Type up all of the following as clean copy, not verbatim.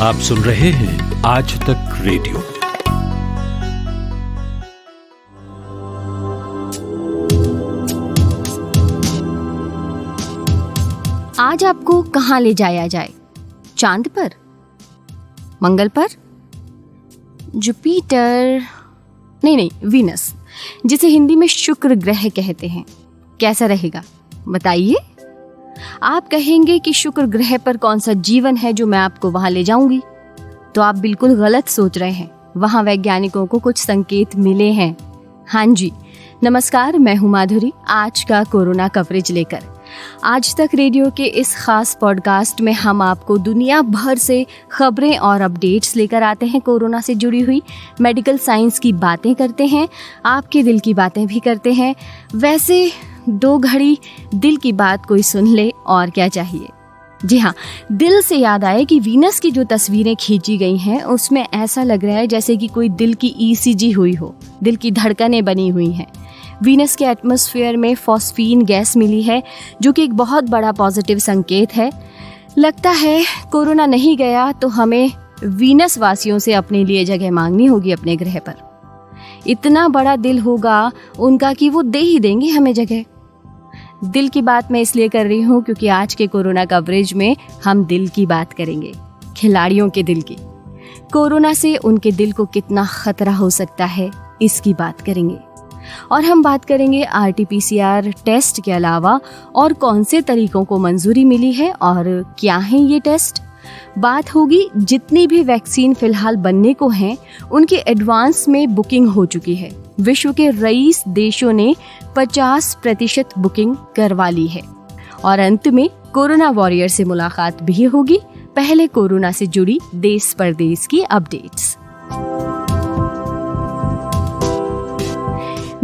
आप सुन रहे हैं आज तक रेडियो। आज आपको कहां ले जाया जाए? चांद पर, मंगल पर, जुपिटर, नहीं, वीनस, जिसे हिंदी में शुक्र ग्रह कहते हैं। कैसा रहेगा बताइए? आप कहेंगे कि शुक्र ग्रह पर कौन सा जीवन है जो मैं आपको वहां ले जाऊंगी? तो आप बिल्कुल गलत सोच रहे हैं। वहां वैज्ञानिकों को कुछ संकेत मिले हैं। हाँ जी, नमस्कार, मैं हूं माधुरी, आज का कोरोना कवरेज लेकर। आज तक रेडियो के इस खास पॉडकास्ट में हम आपको दुनिया भर से खबरें और अपडेट्स लेकर आते हैं। कोरोना से जुड़ी हुई मेडिकल साइंस की बातें करते हैं, आपके दिल की बातें भी करते हैं। वैसे 2 घड़ी दिल की बात कोई सुन ले और क्या चाहिए। जी हाँ, दिल से याद आए कि वीनस की जो तस्वीरें खींची गई हैं उसमें ऐसा लग रहा है जैसे कि कोई दिल की ECG हुई हो, दिल की धड़कनें बनी हुई हैं। वीनस के एटमॉस्फेयर में फॉस्फीन गैस मिली है जो कि एक बहुत बड़ा पॉजिटिव संकेत है। लगता है कोरोना नहीं गया तो हमें वीनस वासियों से अपने लिए जगह मांगनी होगी अपने ग्रह पर। इतना बड़ा दिल होगा उनका कि वो दे ही देंगे हमें जगह। दिल की बात मैं इसलिए कर रही हूँ क्योंकि आज के कोरोना कवरेज में हम दिल की बात करेंगे, खिलाड़ियों के दिल की। कोरोना से उनके दिल को कितना खतरा हो सकता है इसकी बात करेंगे। और हम बात करेंगे RT-PCR टेस्ट के अलावा और कौन से तरीकों को मंजूरी मिली है और क्या हैं ये टेस्ट। बात होगी जितनी भी वैक्सीन फिलहाल बनने को हैं उनकी एडवांस में बुकिंग हो चुकी है। विश्व के 23 देशों ने 50% बुकिंग करवा ली है। और अंत में कोरोना वॉरियर से मुलाकात भी होगी। पहले कोरोना से जुड़ी देश परदेश की अपडेट्स।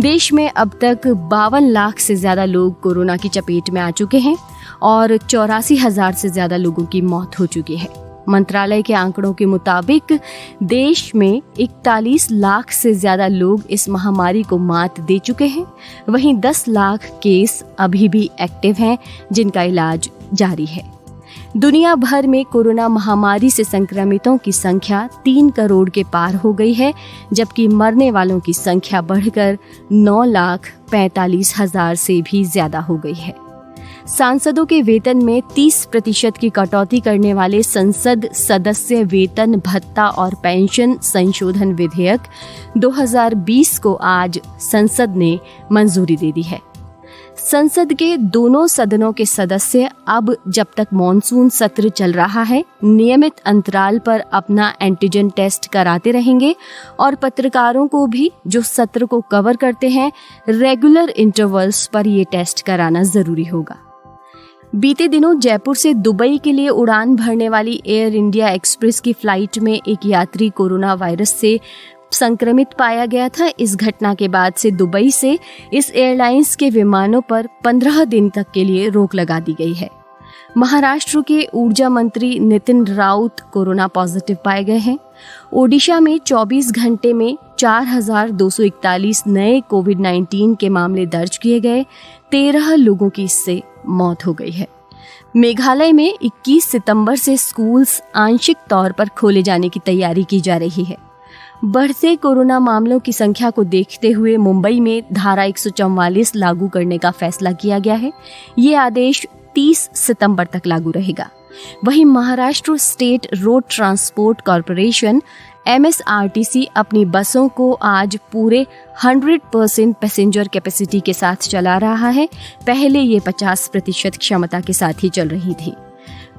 देश में अब तक 52 लाख से ज्यादा लोग कोरोना की चपेट में आ चुके हैं और 84,000 से ज्यादा लोगों की मौत हो चुकी है। मंत्रालय के आंकड़ों के मुताबिक देश में 41 लाख से ज्यादा लोग इस महामारी को मात दे चुके हैं। वहीं 10 लाख केस अभी भी एक्टिव हैं जिनका इलाज जारी है। दुनिया भर में कोरोना महामारी से संक्रमितों की संख्या 3 करोड़ के पार हो गई है, जबकि मरने वालों की संख्या बढ़कर 9,45,000 से भी ज्यादा हो गई है। सांसदों के वेतन में 30% की कटौती करने वाले संसद सदस्य वेतन भत्ता और पेंशन संशोधन विधेयक 2020 को आज संसद ने मंजूरी दे दी है। संसद के दोनों सदनों के सदस्य अब जब तक मॉनसून सत्र चल रहा है नियमित अंतराल पर अपना एंटीजन टेस्ट कराते रहेंगे और पत्रकारों को भी जो सत्र को कवर करते हैं रेगुलर इंटरवल्स पर ये टेस्ट कराना जरूरी होगा। बीते दिनों जयपुर से दुबई के लिए उड़ान भरने वाली एयर इंडिया एक्सप्रेस की फ्लाइट में एक यात्री कोरोना वायरस से संक्रमित पाया गया था। इस घटना के बाद से दुबई से इस एयरलाइंस के विमानों पर 15 दिन तक के लिए रोक लगा दी गई है। महाराष्ट्र के ऊर्जा मंत्री नितिन राउत कोरोना पॉजिटिव पाए गए हैं। ओडिशा में 24 घंटे में 4,241 नए कोविड-19 के मामले दर्ज किए गए। 13 लोगों की इससे मौत हो गई है। मेघालय में 21 सितंबर से स्कूल्स आंशिक तौर पर खोले जाने की तैयारी की जा रही है। बढ़ते कोरोना मामलों की संख्या को देखते हुए मुंबई में धारा 144 लागू करने का फैसला किया गया है। ये आदेश 30 सितंबर तक लागू रहेगा। वहीं Maharashtra state road transport corporation MSRTC अपनी बसों को आज पूरे 100% पैसेंजर कैपेसिटी के साथ चला रहा है। पहले ये 50% क्षमता के साथ ही चल रही थी।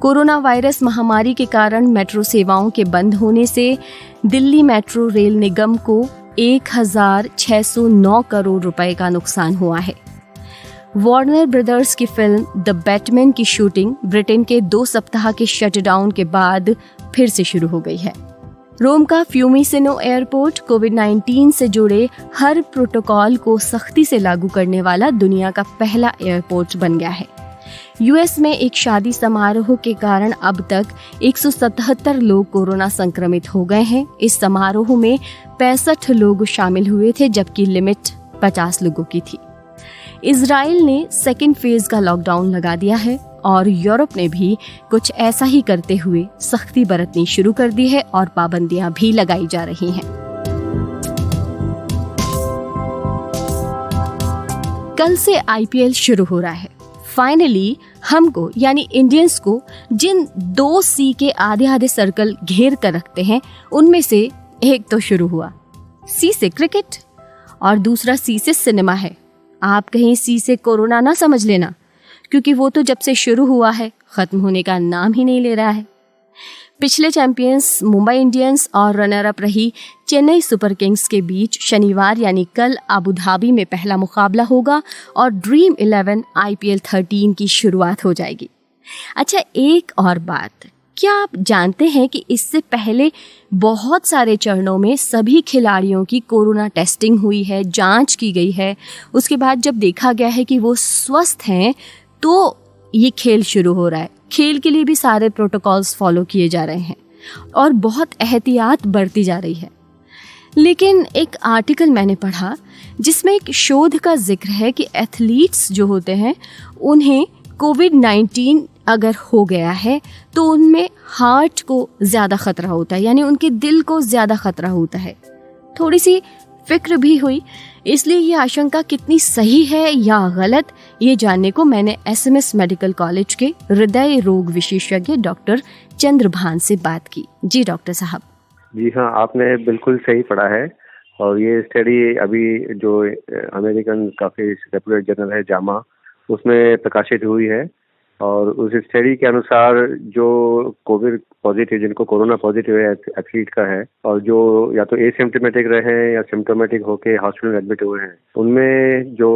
कोरोना वायरस महामारी के कारण मेट्रो सेवाओं के बंद होने से दिल्ली मेट्रो रेल निगम को 1,609 करोड़ रुपए का नुकसान हुआ है। वार्नर ब्रदर्स की फिल्म द बैटमैन की शूटिंग ब्रिटेन के 2 सप्ताह के शटडाउन के बाद फिर से शुरू हो गई है। रोम का फ्यूमिसिनो एयरपोर्ट कोविड-19 से जुड़े हर प्रोटोकॉल को सख्ती से लागू करने वाला दुनिया का पहला एयरपोर्ट बन गया है। यूएस में एक शादी समारोह के कारण अब तक 177 लोग कोरोना संक्रमित हो गए हैं। इस समारोह में 65 लोग शामिल हुए थे जबकि लिमिट 50 लोगों की थी। इजराइल ने सेकेंड फेज का लॉकडाउन लगा दिया है। और यूरोप ने भी कुछ ऐसा ही करते हुए सख्ती बरतनी शुरू कर दी है और पाबंदियां भी लगाई जा रही हैं। कल से आईपीएल शुरू हो रहा है। फाइनली हमको यानी इंडियंस को जिन 2 सी के आधे आधे सर्कल घेर कर रखते हैं उनमें से एक तो शुरू हुआ। सी से क्रिकेट और दूसरा सी से सिनेमा है। आप कहीं सी से कोरोना ना समझ लेना, क्योंकि वो तो जब से शुरू हुआ है खत्म होने का नाम ही नहीं ले रहा है। पिछले चैंपियंस मुंबई इंडियंस और रनर अप रही चेन्नई सुपर किंग्स के बीच शनिवार यानी कल अबू धाबी में पहला मुकाबला होगा और ड्रीम 11 आईपीएल 13 की शुरुआत हो जाएगी। अच्छा, एक और बात, क्या आप जानते हैं कि इससे पहले बहुत सारे चरणों में सभी खिलाड़ियों की कोरोना टेस्टिंग हुई है, जांच की गई है। उसके बाद जब देखा गया है कि वो स्वस्थ हैं तो ये खेल शुरू हो रहा है। खेल के लिए भी सारे प्रोटोकॉल्स फॉलो किए जा रहे हैं और बहुत एहतियात बरती जा रही है। लेकिन एक आर्टिकल मैंने पढ़ा जिसमें एक शोध का जिक्र है कि एथलीट्स जो होते हैं उन्हें कोविड-19 अगर हो गया है तो उनमें हार्ट को ज़्यादा खतरा होता है, यानी उनके दिल को ज़्यादा खतरा होता है। थोड़ी सी फिक्र भी हुई, इसलिए ये आशंका कितनी सही है या गलत ये जानने को मैंने एसएमएस मेडिकल कॉलेज के हृदय रोग विशेषज्ञ डॉक्टर चंद्रभान से बात की। जी डॉक्टर साहब। जी हाँ, आपने बिल्कुल सही पढ़ा है। और ये स्टडी अभी जो अमेरिकन काफ़ी रेप्यूटेड जर्नल है जामा, उसमें प्रकाशित हुई है। और उस स्टडी के अनुसार जो कोविड पॉजिटिव, जिनको कोरोना पॉजिटिव एथलीट का है और जो या तो एसिम्प्टोमेटिक रहे हैं या सिम्प्टोमेटिक होके हॉस्पिटल एडमिट हुए हैं, उनमें जो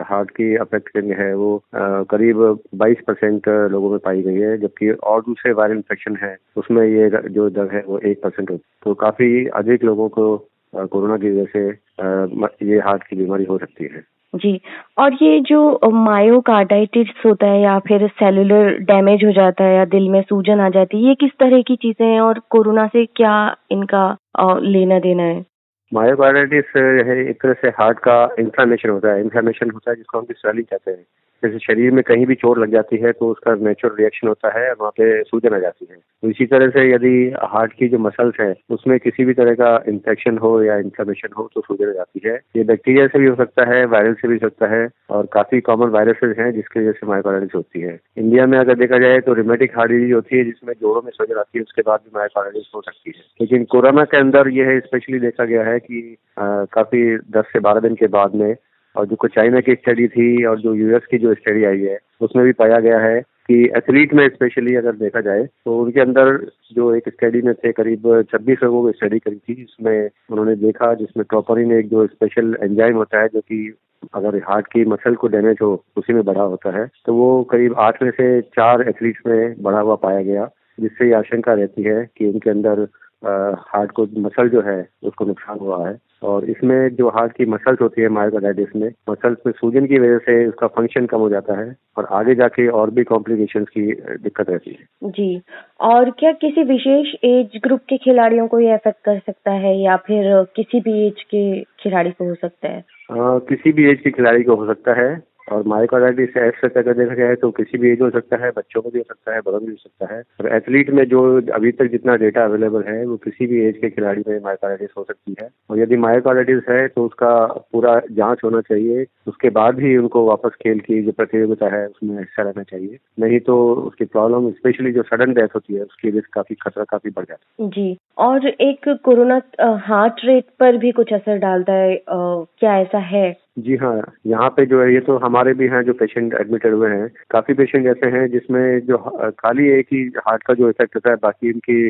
हार्ट की अफेक्टेड है वो करीब 22% लोगों में पाई गई है, जबकि और दूसरे वायरल इन्फेक्शन है उसमें ये जो दर है वो 1% होती है। तो काफ़ी अधिक लोगों को कोरोना की वजह से ये हार्ट की बीमारी हो सकती है। जी, और ये जो मायोकार्डाइटिस होता है या फिर सेलुलर डैमेज हो जाता है या दिल में सूजन आ जाती है, ये किस तरह की चीजें हैं और कोरोना से क्या इनका लेना देना है? मायोकार्डाइटिस है एक तरह से हार्ट का इन्फ्लेमेशन होता है जिसको हम स्वेलिंग कहते हैं। जैसे शरीर में कहीं भी चोट लग जाती है तो उसका नेचुरल रिएक्शन होता है और वहाँ पे सूजन आ जाती है। तो इसी तरह से यदि हार्ट की जो मसल्स है उसमें किसी भी तरह का इन्फेक्शन हो या इन्फ्लेमेशन हो तो सूजन आ जाती है। ये बैक्टीरिया से भी हो सकता है, वायरल से भी हो सकता है और काफी कॉमन वायरसेस हैं जिसकी वजह से मायोकार्डाइटिस होती है। इंडिया में अगर देखा जाए तो रिमेटिक हार्ट डिजीज होती है जिसमें जोड़ों में सूजन आती है, उसके बाद भी मायोकार्डाइटिस हो सकती है। लेकिन कोरोना के अंदर ये है स्पेशली देखा गया है कि काफी 10 से 12 दिन के बाद में, और जो कुछ चाइना की स्टडी थी और जो यूएस की जो स्टडी आई है उसमें भी पाया गया है कि एथलीट में स्पेशली अगर देखा जाए तो उनके अंदर जो एक स्टडी में थे करीब 26 लोगों की स्टडी करी थी, जिसमें उन्होंने देखा जिसमें ट्रोपोनिन एक जो स्पेशल एंजाइम होता है जो कि अगर हार्ट की मसल को डैमेज हो उसी में बढ़ा होता है, तो वो करीब 8 में से 4 एथलीट्स में बढ़ा हुआ पाया गया, जिससे ये आशंका रहती है कि उनके अंदर हार्ट को मसल जो है उसको नुकसान हुआ है। और इसमें जो हार्ट की मसल्स होती है मायोकार्डाइटिस में, मसल्स में सूजन की वजह से उसका फंक्शन कम हो जाता है और आगे जाके और भी कॉम्प्लिकेशंस की दिक्कत रहती है। जी, और क्या किसी विशेष एज ग्रुप के खिलाड़ियों को ये अफेक्ट कर सकता है या फिर किसी भी एज के खिलाड़ी को हो सकता है? किसी भी एज के खिलाड़ी को हो सकता है। और मायोकार्डाइटिस ऐसे अगर देखा जाए तो किसी भी एज हो सकता है, बच्चों को भी हो सकता है, बड़ों को भी हो सकता है। और एथलीट में जो अभी तक जितना डेटा अवेलेबल है वो किसी भी एज के खिलाड़ी में मायोकार्डाइटिस हो सकती है। और यदि मायोकार्डाइटिस है तो उसका पूरा जांच होना चाहिए, उसके बाद ही उनको वापस खेल की जो प्रतियोगिता है उसमें हिस्सा लेना चाहिए। नहीं तो उसकी प्रॉब्लम स्पेशली जो सडन डेथ होती है उसकी रिस्क खतरा काफी बढ़ जाता है। जी, और एक कोरोना हार्ट रेट पर भी कुछ असर डालता है, क्या ऐसा है? जी हाँ, यहाँ पे जो है ये तो हमारे भी हैं जो पेशेंट एडमिटेड हुए हैं। काफी पेशेंट ऐसे हैं जिसमें जो खाली एक ही हार्ट का जो इफेक्ट होता है, बाकी इनकी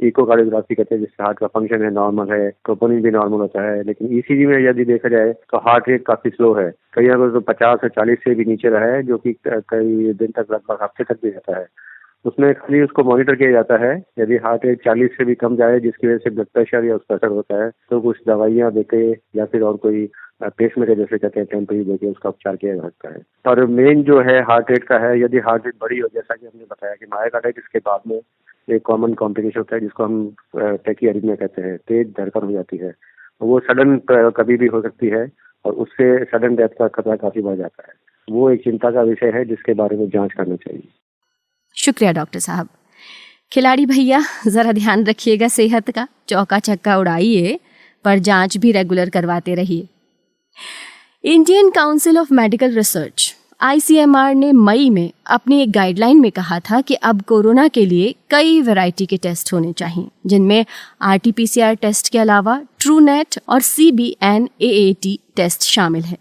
इकोकार्डियोग्राफी कहते हैं जिससे हार्ट का फंक्शन है नॉर्मल है, ट्रोपोनिन भी नॉर्मल होता है। लेकिन ईसीजी में यदि देखा जाए तो हार्ट रेट काफी स्लो है, कई अगर तो 50 से 40 से भी नीचे रहा है, जो कि कई दिन तक लगभग हफ्ते तक भी रहता है। उसमें खाली उसको मॉनिटर किया जाता है। यदि हार्ट रेट 40 से भी कम जाए जिसकी वजह से ब्लड प्रेशर या उसका असर होता है तो कुछ दवाइयाँ देके या फिर और कोई पेसमेकर जैसे कहते हैं टेम्परेरी देके उसका उपचार किया जा सकता है। और मेन जो है हार्ट रेट का है, यदि हार्ट रेट बड़ी हो, जैसा कि हमने बताया कि मायोकार्डाइटिस के बाद में एक कॉमन कॉम्प्लिकेशन होता है जिसको हम टैकीकार्डिया कहते हैं, तेज धड़कन हो जाती है। वो सडन कभी भी हो सकती है और उससे सडन डेथ का खतरा काफी बढ़ जाता है। वो एक चिंता का विषय है जिसके बारे में जांच करना चाहिए। शुक्रिया डॉक्टर साहब। खिलाड़ी भैया ज़रा ध्यान रखिएगा सेहत का, चौका छक्का उड़ाइए पर जांच भी रेगुलर करवाते रहिए। Indian council of medical research ICMR ने मई में अपनी एक गाइडलाइन में कहा था कि अब कोरोना के लिए कई वैरायटी के टेस्ट होने चाहिए, जिनमें RT-PCR टेस्ट के अलावा TrueNet और CBNAAT टेस्ट शामिल है।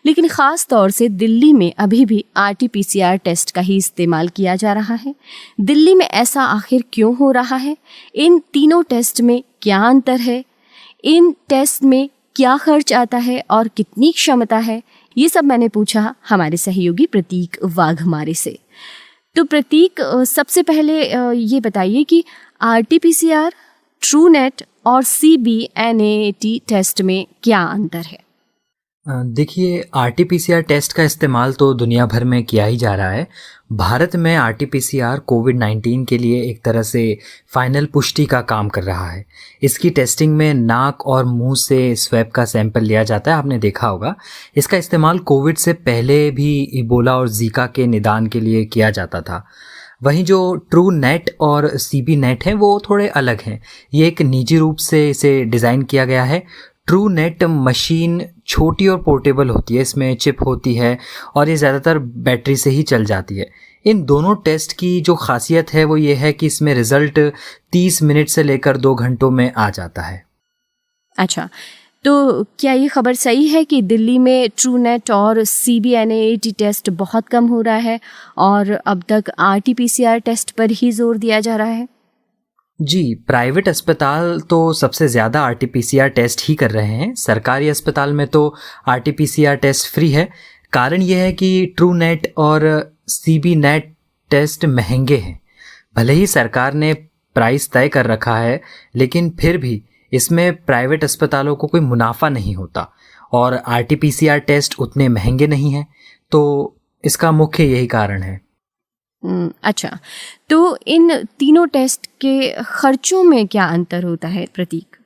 लेकिन ख़ास तौर से दिल्ली में अभी भी RT-PCR टेस्ट का ही इस्तेमाल किया जा रहा है। दिल्ली में ऐसा आखिर क्यों हो रहा है? इन तीनों टेस्ट में क्या अंतर है? इन टेस्ट में क्या खर्च आता है और कितनी क्षमता है? ये सब मैंने पूछा हमारे सहयोगी प्रतीक वाघमारे से। तो प्रतीक, सबसे पहले ये बताइए कि RT-PCR, TrueNet और CBNAAT टेस्ट में क्या अंतर है? देखिए, RT-PCR टेस्ट का इस्तेमाल तो दुनिया भर में किया ही जा रहा है। भारत में RT-PCR कोविड-19 के लिए एक तरह से फाइनल पुष्टि का काम कर रहा है। इसकी टेस्टिंग में नाक और मुंह से स्वैब का सैंपल लिया जाता है, आपने देखा होगा। इसका इस्तेमाल कोविड से पहले भी इबोला और जीका के निदान के लिए किया जाता था। वहीं जो TrueNet और CBNet हैं वो थोड़े अलग हैं। ये एक निजी रूप से इसे डिज़ाइन किया गया है। TrueNet मशीन छोटी और पोर्टेबल होती है, इसमें चिप होती है और ये ज़्यादातर बैटरी से ही चल जाती है। इन दोनों टेस्ट की जो खासियत है वो ये है कि इसमें रिज़ल्ट 30 मिनट से लेकर 2 घंटों में आ जाता है। अच्छा, तो क्या ये खबर सही है कि दिल्ली में TrueNet और CBNAAT टेस्ट बहुत कम हो रहा है और अब तक RT-PCR टेस्ट पर ही जोर दिया जा रहा है? जी, प्राइवेट अस्पताल तो सबसे ज़्यादा RT-PCR टेस्ट ही कर रहे हैं। सरकारी अस्पताल में तो RT-PCR टेस्ट फ्री है। कारण यह है कि TrueNet और CBNet टेस्ट महंगे हैं। भले ही सरकार ने प्राइस तय कर रखा है, लेकिन फिर भी इसमें प्राइवेट अस्पतालों को कोई मुनाफा नहीं होता और RT-PCR टेस्ट उतने महंगे नहीं हैं, तो इसका मुख्य यही कारण है। अच्छा, तो इन तीनों टेस्ट के खर्चों में क्या अंतर होता है प्रतीक?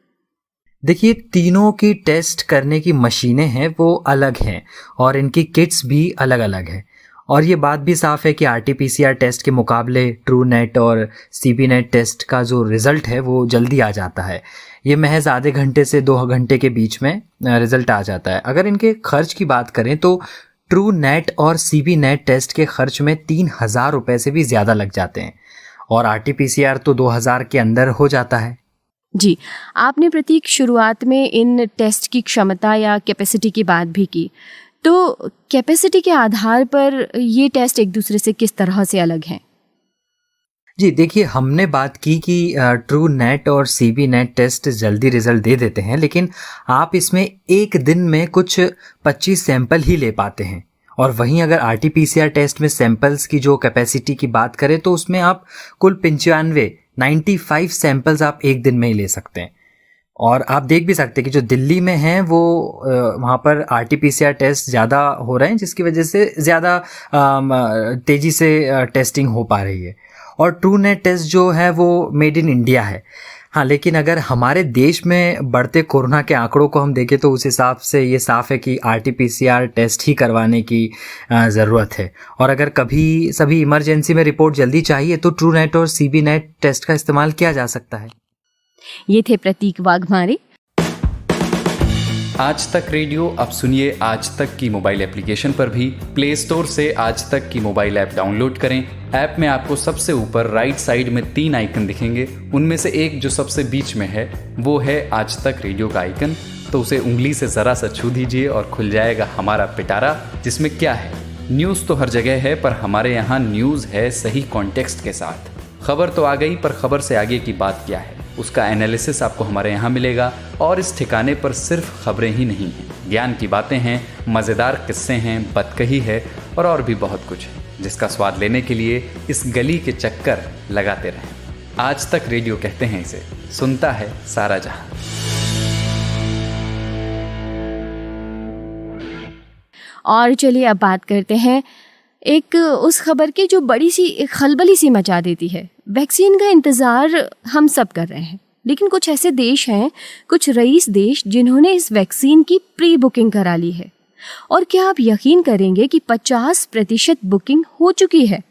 देखिए, तीनों की टेस्ट करने की मशीनें हैं वो अलग हैं और इनकी किट्स भी अलग अलग हैं। और ये बात भी साफ है कि RT-PCR टेस्ट के मुकाबले TrueNet और CBNet टेस्ट का जो रिज़ल्ट है वो जल्दी आ जाता है। ये महज आधे घंटे से 2 घंटे के बीच में रिज़ल्ट आ जाता है। अगर इनके खर्च की बात करें तो TrueNet और CBNet टेस्ट के खर्च में 3,000 रुपये से भी ज़्यादा लग जाते हैं और RT-PCR तो 2,000 के अंदर हो जाता है। जी, आपने प्रतीक शुरुआत में इन टेस्ट की क्षमता या कैपेसिटी की बात भी की, तो कैपेसिटी के आधार पर ये टेस्ट एक दूसरे से किस तरह से अलग हैं? जी देखिए, हमने बात की कि TrueNet और CBNet टेस्ट जल्दी रिजल्ट दे देते हैं, लेकिन आप इसमें एक दिन में कुछ 25 सैंपल ही ले पाते हैं। और वहीं अगर RT-PCR टेस्ट में सैंपल्स की जो कैपेसिटी की बात करें तो उसमें आप कुल 95 सैंपल्स आप एक दिन में ही ले सकते हैं। और आप देख भी सकते हैं कि जो दिल्ली में हैं वो वहाँ पर RT-PCR टेस्ट ज़्यादा हो रहे हैं, जिसकी वजह से ज़्यादा तेज़ी से टेस्टिंग हो पा रही है। और TrueNet टेस्ट जो है वो मेड इन इंडिया है। हाँ, लेकिन अगर हमारे देश में बढ़ते कोरोना के आंकड़ों को हम देखें तो उस हिसाब से ये साफ़ है कि RT-PCR टेस्ट ही करवाने की ज़रूरत है। और अगर कभी सभी इमरजेंसी में रिपोर्ट जल्दी चाहिए तो TrueNet और CBNet टेस्ट का इस्तेमाल किया जा सकता है। ये थे प्रतीक वाघमारे। आज तक रेडियो अब सुनिए आज तक की मोबाइल एप्लीकेशन पर भी। प्ले स्टोर से आज तक की मोबाइल ऐप डाउनलोड करें। ऐप में आपको सबसे ऊपर राइट साइड में 3 आइकन दिखेंगे। उनमें से एक जो सबसे बीच में है वो है आज तक रेडियो का आइकन। तो उसे उंगली से ज़रा सा छू दीजिए और खुल जाएगा हमारा पिटारा, जिसमें क्या है, न्यूज़ तो हर जगह है, पर हमारे यहाँ न्यूज़ है सही कॉन्टेक्स्ट के साथ। खबर तो आ गई, पर खबर से आगे की बात क्या है उसका एनालिसिस आपको हमारे यहाँ मिलेगा। और इस ठिकाने पर सिर्फ खबरें ही नहीं हैं, ज्ञान की बातें हैं, मज़ेदार किस्से हैं, बतकही है और भी बहुत कुछ है, जिसका स्वाद लेने के लिए इस गली के चक्कर लगाते रहें। आज तक रेडियो कहते हैं इसे, सुनता है सारा जहां। और चलिए अब बात करते हैं एक उस खबर की जो बड़ी सी खलबली सी मचा देती है। वैक्सीन का इंतज़ार हम सब कर रहे हैं, लेकिन कुछ ऐसे देश हैं, कुछ रईस देश, जिन्होंने इस वैक्सीन की प्री बुकिंग करा ली है। और क्या आप यकीन करेंगे कि 50% बुकिंग हो चुकी है।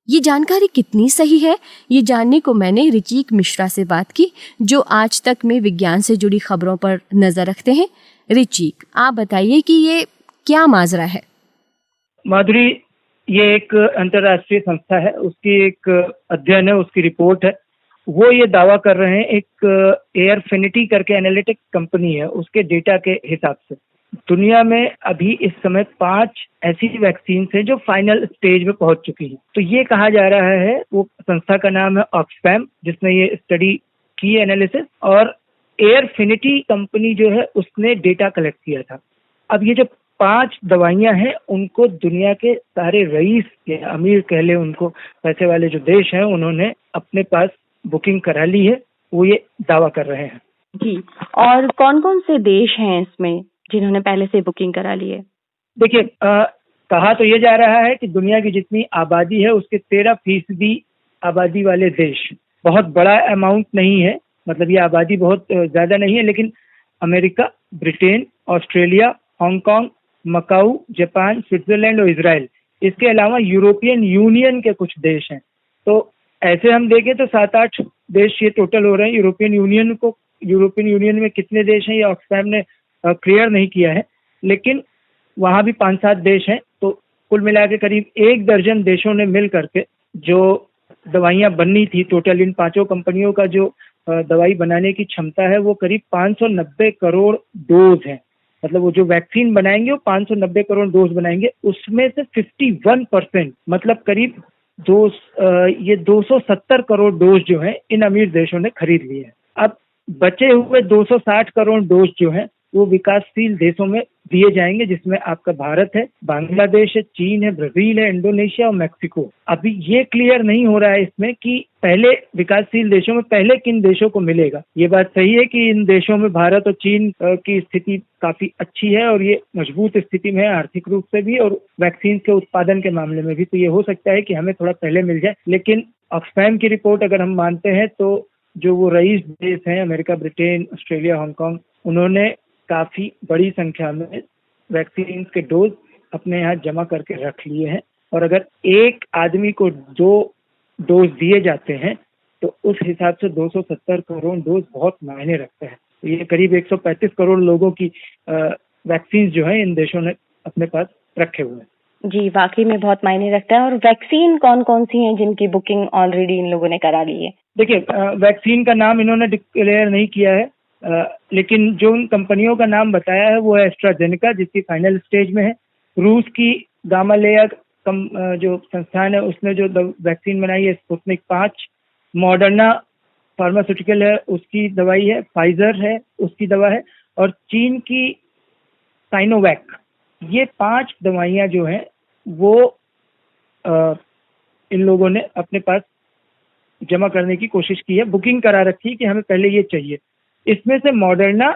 ये जानकारी कितनी सही है, ये जानने को मैंने ऋचिक मिश्रा से बात की, जो आज तक में विज्ञान से जुड़ी खबरों पर नजर रखते हैं। ऋचिक, आप बताइए कि ये क्या माजरा है। माधुरी, ये एक अंतर्राष्ट्रीय संस्था है, उसकी एक अध्ययन है, उसकी रिपोर्ट है। वो ये दावा कर रहे हैं, एक एयरफिनिटी करके एनालिटिक कंपनी है, उसके डेटा के हिसाब से दुनिया में अभी इस समय 5 ऐसी वैक्सीन है जो फाइनल स्टेज में पहुंच चुकी हैं। तो ये कहा जा रहा है, वो संस्था का नाम है ऑक्सफैम, जिसने ये स्टडी की एनालिसिस, और एयरफिनिटी कंपनी जो है उसने डेटा कलेक्ट किया था। अब ये जो 5 दवाइयां हैं, उनको दुनिया के सारे रईस या अमीर कह ले, उनको पैसे वाले जो देश हैं, उन्होंने अपने पास बुकिंग करा ली है, वो ये दावा कर रहे हैं। जी, और कौन कौन से देश हैं इसमें जिन्होंने पहले से बुकिंग करा ली है? देखिए, कहा तो ये जा रहा है कि दुनिया की जितनी आबादी है उसके 13% आबादी वाले देश, बहुत बड़ा अमाउंट नहीं है, मतलब ये आबादी बहुत ज्यादा नहीं है, लेकिन America, Britain, Australia, Hong Kong, Macau, Japan, Switzerland और इजराइल, इसके अलावा यूरोपियन यूनियन के कुछ देश हैं। तो ऐसे हम देखें तो 7-8 देश ये टोटल हो रहे हैं। यूरोपियन यूनियन में कितने देश हैं ये ऑक्सफैम ने क्लियर नहीं किया है, लेकिन वहाँ भी 5-7 देश हैं। तो कुल मिला के करीब 1 दर्जन देशों ने मिल करके जो दवाइयाँ बननी थी, टोटल इन 5 कंपनियों का जो दवाई बनाने की क्षमता है वो करीब 590 करोड़ डोज है। मतलब वो जो वैक्सीन बनाएंगे वो 590 करोड़ डोज बनाएंगे, उसमें से 51% मतलब करीब 270 करोड़ डोज जो है इन अमीर देशों ने खरीद लिए हैं। अब बचे हुए 260 करोड़ डोज जो हैं वो विकासशील देशों में दिए जाएंगे, जिसमें आपका भारत है, बांग्लादेश है, चीन है, ब्राजील है, इंडोनेशिया और मैक्सिको। अभी ये क्लियर नहीं हो रहा है इसमें कि पहले विकासशील देशों में पहले किन देशों को मिलेगा। ये बात सही है कि इन देशों में भारत और चीन की स्थिति काफी अच्छी है और ये मजबूत स्थिति में है, आर्थिक रूप से भी और वैक्सीन के उत्पादन के मामले में भी। तो ये हो सकता है कि हमें थोड़ा पहले मिल जाए, लेकिन ऑक्सफैम की रिपोर्ट अगर हम मानते हैं तो जो वो रईस देश हैं, अमेरिका, ब्रिटेन, ऑस्ट्रेलिया, हांगकांग, उन्होंने काफी बड़ी संख्या में वैक्सीन के डोज अपने यहाँ जमा करके रख लिए हैं। और अगर एक आदमी को 2 डोज दिए जाते हैं तो उस हिसाब से 270 करोड़ डोज बहुत मायने रखते हैं। तो ये करीब 135 करोड़ लोगों की वैक्सीन जो है इन देशों ने अपने पास रखे हुए हैं। जी, वाकई में बहुत मायने रखता है। और वैक्सीन कौन कौन सी हैं जिनकी बुकिंग ऑलरेडी इन लोगों ने करा ली है? देखिए, वैक्सीन का नाम इन्होंने डिक्लेयर नहीं किया है, लेकिन जो उन कंपनियों का नाम बताया है वो है एस्ट्राजेनेका, जिसकी फाइनल स्टेज में है। रूस की गामालेया जो संस्थान है उसने जो वैक्सीन बनाई है स्पुतनिक 5, मॉडर्ना फार्मास्यूटिकल है उसकी दवाई है, फाइजर है उसकी दवा है, और चीन की साइनोवैक। ये 5 दवाइयाँ जो हैं वो इन लोगों ने अपने पास जमा करने की कोशिश की है, बुकिंग करा रखी है कि हमें पहले ये चाहिए। इसमें से मॉडर्ना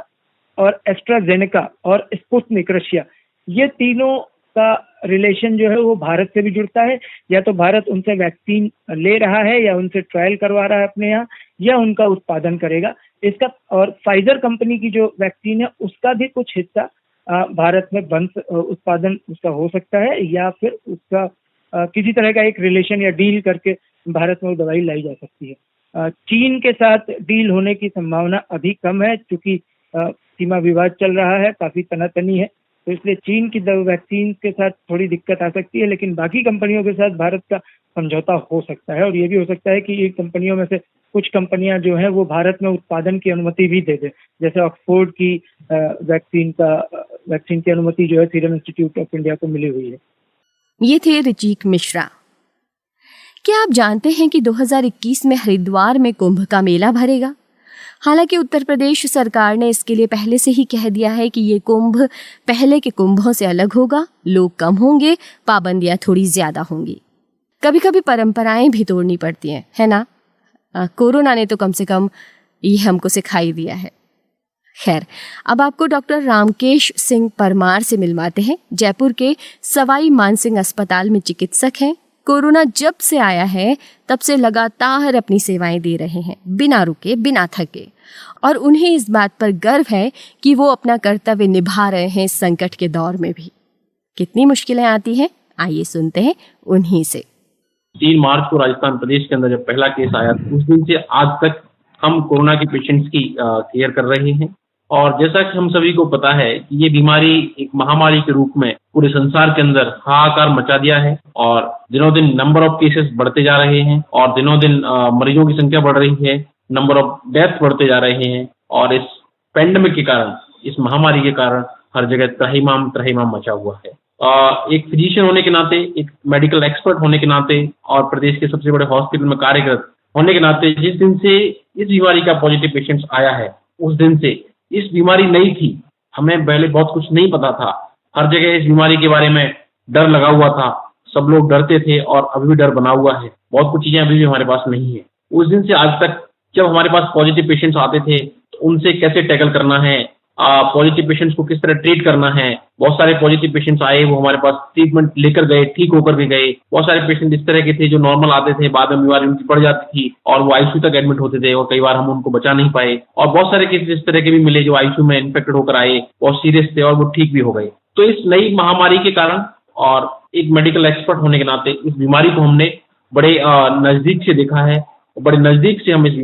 और एस्ट्राजेनेका और स्पुतनिक रशिया, ये तीनों का रिलेशन जो है वो भारत से भी जुड़ता है। या तो भारत उनसे वैक्सीन ले रहा है या उनसे ट्रायल करवा रहा है अपने यहाँ, या उनका उत्पादन करेगा इसका। और फाइजर कंपनी की जो वैक्सीन है उसका भी कुछ हिस्सा भारत में उत्पादन उसका हो सकता है, या फिर उसका किसी तरह का एक रिलेशन या डील करके भारत में वो दवाई लाई जा सकती है। चीन के साथ डील होने की संभावना अभी कम है, क्योंकि सीमा विवाद चल रहा है, काफी तनातनी है, तो इसलिए चीन की वैक्सीन के साथ थोड़ी दिक्कत आ सकती है। लेकिन बाकी कंपनियों के साथ भारत का समझौता हो सकता है, और ये भी हो सकता है कि इन कंपनियों में से कुछ कंपनियां जो हैं वो भारत में उत्पादन की अनुमति भी दे दें। जैसे ऑक्सफोर्ड की वैक्सीन की अनुमति जो है सीरम इंस्टीट्यूट ऑफ इंडिया को मिली हुई है। ये थे ऋचिक मिश्रा। क्या आप जानते हैं कि 2021 में हरिद्वार में कुंभ का मेला भरेगा? हालांकि उत्तर प्रदेश सरकार ने इसके लिए पहले से ही कह दिया है कि ये कुंभ पहले के कुंभों से अलग होगा, लोग कम होंगे, पाबंदियां थोड़ी ज्यादा होंगी। कभी कभी परंपराएं भी तोड़नी पड़ती हैं, है ना? कोरोना ने तो कम से कम ये हमको सिखाई दिया है। खैर, अब आपको डॉक्टर रामकेश सिंह परमार से मिलवाते हैं। जयपुर के सवाई मानसिंह अस्पताल में चिकित्सक हैं, कोरोना जब से आया है तब से लगातार अपनी सेवाएं दे रहे हैं, बिना रुके, बिना थके। और उन्हें इस बात पर गर्व है कि वो अपना कर्तव्य निभा रहे हैं इस संकट के दौर में भी। कितनी मुश्किलें आती हैं, आइए सुनते हैं उन्हीं से। 3 मार्च को राजस्थान प्रदेश के अंदर जब पहला केस आया, उस दिन से आज तक हम कोरोना के पेशेंट्स की केयर कर रहे हैं। और जैसा कि हम सभी को पता है कि ये बीमारी एक महामारी के रूप में पूरे संसार के अंदर हाहाकार मचा दिया है और दिनों दिन नंबर ऑफ केसेस बढ़ते जा रहे हैं और दिनों दिन मरीजों की संख्या बढ़ रही है, नंबर ऑफ डेथ बढ़ते जा रहे हैं। और इस पेंडेमिक के कारण, इस महामारी के कारण हर जगह त्रहिमाम मचा हुआ है। एक फिजिशियन होने के नाते, एक मेडिकल एक्सपर्ट होने के नाते और प्रदेश के सबसे बड़े हॉस्पिटल में कार्यरत होने के नाते, जिस दिन से इस बीमारी का पॉजिटिव पेशेंट्स आया है, उस दिन से इस बीमारी नई थी, हमें पहले बहुत कुछ नहीं पता था। हर जगह इस बीमारी के बारे में डर लगा हुआ था, सब लोग डरते थे और अभी भी डर बना हुआ है। बहुत कुछ चीजें अभी भी हमारे पास नहीं है। उस दिन से आज तक जब हमारे पास पॉजिटिव पेशेंट्स आते थे तो उनसे कैसे टैकल करना है, पॉजिटिव पेशेंट्स को किस तरह ट्रीट करना है। बहुत सारे पॉजिटिव पेशेंट्स आए, वो हमारे पास ट्रीटमेंट लेकर गए, ठीक होकर भी गए। बहुत सारे पेशेंट इस तरह के थे जो नॉर्मल आते थे, बाद में बीमारी उनकी बढ़ जाती थी और वो आईसीयू तक एडमिट होते थे और कई बार हम उनको बचा नहीं पाए। और बहुत सारे केसेस इस तरह के भी मिले जो आईसीयू में इन्फेक्टेड होकर आए, बहुत सीरियस थे और वो ठीक भी हो गए। तो इस नई महामारी के कारण और एक मेडिकल एक्सपर्ट होने के नाते इस बीमारी को हमने बड़े नजदीक से देखा है, बड़े नजदीक से हम इस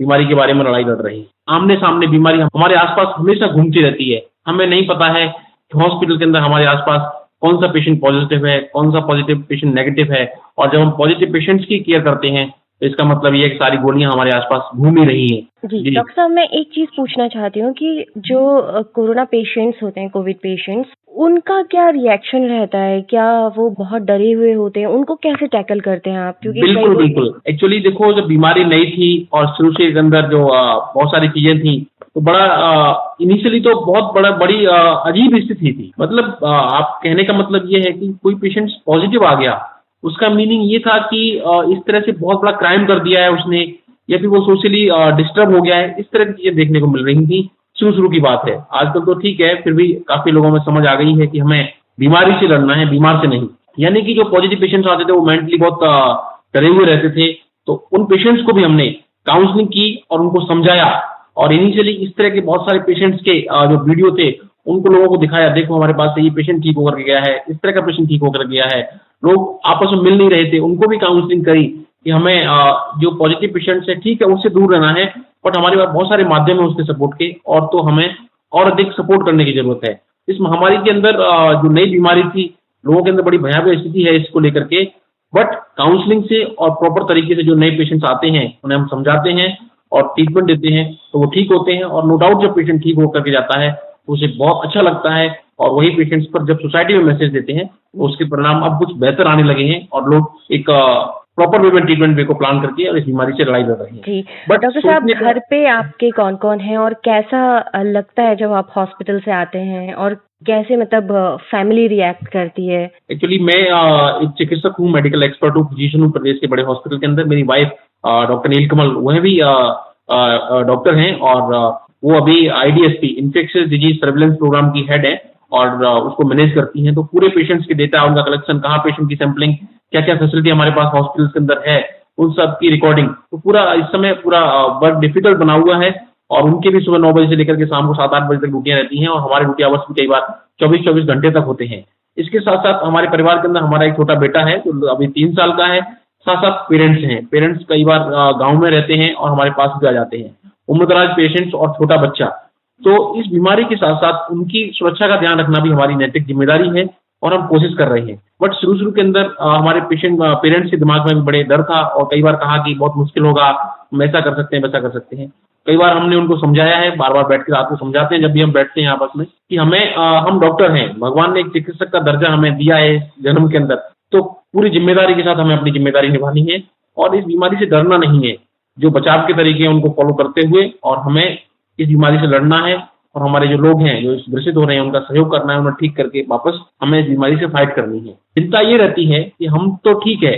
बीमारी के बारे में लड़ाई लड़ रहे हैं। आमने सामने बीमारी हमारे आसपास हमेशा घूमती रहती है। हमें नहीं पता है कि हॉस्पिटल के अंदर हमारे आसपास कौन सा पेशेंट पॉजिटिव है, कौन सा पॉजिटिव पेशेंट नेगेटिव है। और जब हम पॉजिटिव पेशेंट्स की केयर करते हैं तो इसका मतलब ये है कि सारी गोलियां हमारे आसपास घूम ही रही हैं। जी डॉक्टर साहब, मैं एक चीज पूछना चाहती हूँ कि जो कोरोना पेशेंट्स होते हैं, कोविड पेशेंट्स, उनका क्या रिएक्शन रहता है? क्या वो बहुत डरे हुए होते हैं? उनको कैसे टैकल करते हैं आप? क्योंकि बिल्कुल। एक्चुअली देखो, जब बीमारी नई थी और शुरू से इसके अंदर जो बहुत सारी चीजें थी, तो बड़ा इनिशियली तो बहुत बड़ी अजीब स्थिति थी। मतलब आप कहने का मतलब ये है कि कोई पेशेंट पॉजिटिव आ गया, उसका मीनिंग ये था कि इस तरह से बहुत बड़ा क्राइम कर दिया है उसने, या फिर वो सोशली डिस्टर्ब हो गया है। इस तरह की चीजें देखने को मिल रही थी। शुरू की बात है। आजकल तो ठीक है, फिर भी काफी लोगों में समझ आ गई है कि हमें बीमारी से लड़ना है, बीमार से नहीं। यानी कि जो पॉजिटिव पेशेंट्स आते थे वो मेंटली बहुत डरे हुए रहते थे, तो उन पेशेंट्स को भी हमने काउंसलिंग की और उनको समझाया। और इनिशियली इस तरह के बहुत सारे पेशेंट्स के जो वीडियो थे उनको लोगों को दिखाया, देखो हमारे पास से ये पेशेंट ठीक होकर गया है, इस तरह का पेशेंट ठीक होकर गया है। लोग आपस में मिल नहीं रहे थे, उनको भी काउंसलिंग करी कि हमें जो पॉजिटिव पेशेंट्स है ठीक है उससे दूर रहना है, बट हमारे पास बहुत सारे माध्यम है उसके सपोर्ट के, और तो हमें और अधिक सपोर्ट करने की जरूरत है। इस महामारी के अंदर जो नई बीमारी थी, लोगों के अंदर बड़ी भयावह स्थिति है इसको लेकर के, बट काउंसलिंग से और प्रॉपर तरीके से जो नए पेशेंट्स आते हैं उन्हें हम समझाते हैं और ट्रीटमेंट देते हैं तो वो ठीक होते हैं। और नो डाउट जब पेशेंट ठीक होकर के जाता है तो उसे बहुत अच्छा लगता है, और वही पेशेंट्स पर जब सोसाइटी में मैसेज देते हैं तो उसके परिणाम अब कुछ बेहतर आने लगे हैं और लोग एक प्रॉपर वे में ट्रीटमेंट वे को प्लान करके और इस बीमारी से लड़ाई लड़ रहे हैं। जी डॉक्टर साहब, घर पे आपके कौन कौन हैं और कैसा लगता है जब आप हॉस्पिटल से आते हैं, और कैसे मतलब फैमिली रिएक्ट करती है? एक्चुअली मैं एक चिकित्सक हूँ, मेडिकल एक्सपर्ट हूँ, फिजिशियन हूँ प्रदेश के बड़े हॉस्पिटल के अंदर। मेरी वाइफ डॉक्टर नीलकमल, वह भी डॉक्टर हैं और वो अभी IDSP infectious disease surveillance program की हेड है और उसको मैनेज करती हैं। तो पूरे पेशेंट्स के डेटा, उनका कलेक्शन, कहाँ पेशेंट की सैंपलिंग, क्या क्या फैसिलिटी हमारे पास हॉस्पिटल के अंदर है, उन सब की रिकॉर्डिंग, तो पूरा इस समय पूरा वर्क डिफिकल्ट बना हुआ है। और उनके भी सुबह 9 बजे से लेकर के शाम को 7-8 बजे तक ड्यूटियां रहती हैं और हमारे ड्यूटी आवर्स भी कई बार 24-24 घंटे तक होते हैं। इसके साथ साथ हमारे परिवार के अंदर हमारा एक छोटा बेटा है जो अभी 3 साल का है। साथ साथ पेरेंट्स हैं, पेरेंट्स कई बार गाँव में रहते हैं और हमारे पास भी आ जाते हैं, उम्रदराज पेशेंट्स और छोटा बच्चा। तो इस बीमारी के साथ साथ उनकी सुरक्षा का ध्यान रखना भी हमारी नैतिक जिम्मेदारी है और हम कोशिश कर रहे हैं। बट शुरू के अंदर हमारे पेरेंट्स के दिमाग में भी बड़े डर था और कई बार कहा कि बहुत मुश्किल होगा, हम ऐसा कर सकते हैं, वैसा कर सकते हैं। कई बार हमने उनको समझाया है, बार बार बैठ के रात को समझाते हैं जब भी हम बैठते हैं आपस में, कि हम डॉक्टर हैं, भगवान ने एक चिकित्सक का दर्जा हमें दिया है जन्म के अंदर, तो पूरी जिम्मेदारी के साथ हमें अपनी जिम्मेदारी निभानी है और इस बीमारी से डरना नहीं है। जो बचाव के तरीके हैं उनको फॉलो करते हुए और हमें इस बीमारी से लड़ना है और हमारे जो लोग हैं जो इस ग्रसित हो रहे हैं उनका सहयोग करना है, उन्हें ठीक करके वापस हमें इस बीमारी से फाइट करनी है। चिंता ये रहती है कि हम तो ठीक है,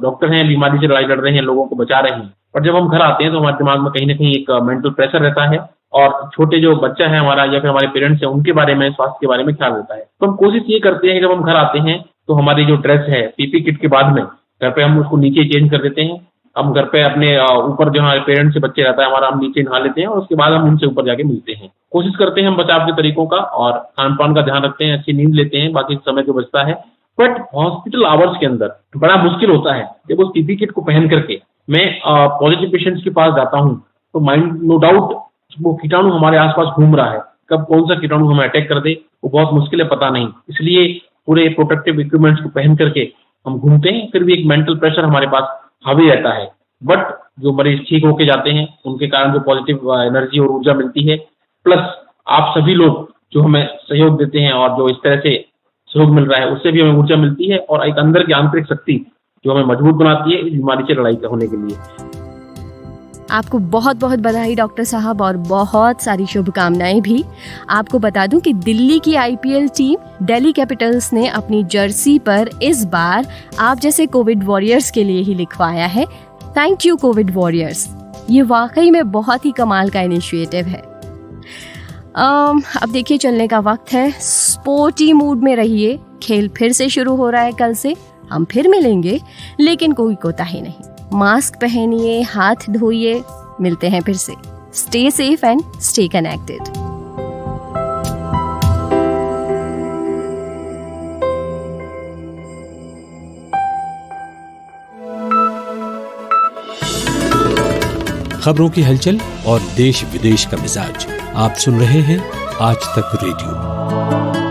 डॉक्टर हैं, बीमारी से लड़ाई लड़ रहे हैं, लोगों को बचा रहे हैं, पर जब हम घर आते हैं तो हमारे दिमाग में कहीं ना कहीं एक मेंटल प्रेशर रहता है और छोटे जो बच्चा है हमारा या फिर हमारे पेरेंट्स हैं उनके बारे में, स्वास्थ्य के बारे में ख्याल होता है। तो हम कोशिश ये करते हैं कि जब हम घर आते हैं तो हमारी जो ड्रेस है पीपी किट के बाद में घर पे हम उसको नीचे चेंज कर देते हैं। हम घर पे अपने ऊपर जो हमारे पेरेंट्स से बच्चे रहता है हमारा, हम नीचे नहा लेते हैं और उसके बाद हम उनसे ऊपर जाके मिलते हैं। कोशिश करते हैं हम बचाव के तरीकों का और खान पान का ध्यान रखते हैं, अच्छी नींद लेते हैं, बाकी समय जो बचता है। बट हॉस्पिटल आवर्स के अंदर बड़ा मुश्किल होता है जब उस पीपी किट को पहन करके मैं पॉजिटिव पेशेंट्स के पास जाता हूँ तो माइंड नो डाउट वो कीटाणु हमारे आसपास घूम रहा है, कब कौन सा कीटाणु हमें अटैक कर दे वो बहुत मुश्किल है, पता नहीं। इसलिए पूरे प्रोटेक्टिव इक्विपमेंट्स को पहन करके हम घूमते हैं, फिर भी एक मेंटल प्रेशर हमारे पास हावी रहता है। बट जो मरीज ठीक होके जाते हैं उनके कारण जो पॉजिटिव एनर्जी और ऊर्जा मिलती है, प्लस आप सभी लोग जो हमें सहयोग देते हैं और जो इस तरह से सहयोग मिल रहा है उससे भी हमें ऊर्जा मिलती है और एक अंदर की आंतरिक शक्ति जो हमें मजबूत बनाती है इस बीमारी से लड़ाई होने के लिए। आपको बहुत बहुत बधाई डॉक्टर साहब और बहुत सारी शुभकामनाएं भी। आपको बता दूं कि दिल्ली की आईपीएल टीम दिल्ली कैपिटल्स ने अपनी जर्सी पर इस बार आप जैसे कोविड वॉरियर्स के लिए ही लिखवाया है, थैंक यू कोविड वॉरियर्स। ये वाकई में बहुत ही कमाल का इनिशिएटिव है। अब देखिए चलने का वक्त है, स्पोर्टी मूड में रहिए। खेल फिर से शुरू हो रहा है कल से, हम फिर मिलेंगे, लेकिन कोई कोताही नहीं। मास्क पहनिए, हाथ धोइए, मिलते हैं फिर से। Stay safe and stay connected. खबरों की हलचल और देश विदेश का मिजाज आप सुन रहे हैं आज तक रेडियो।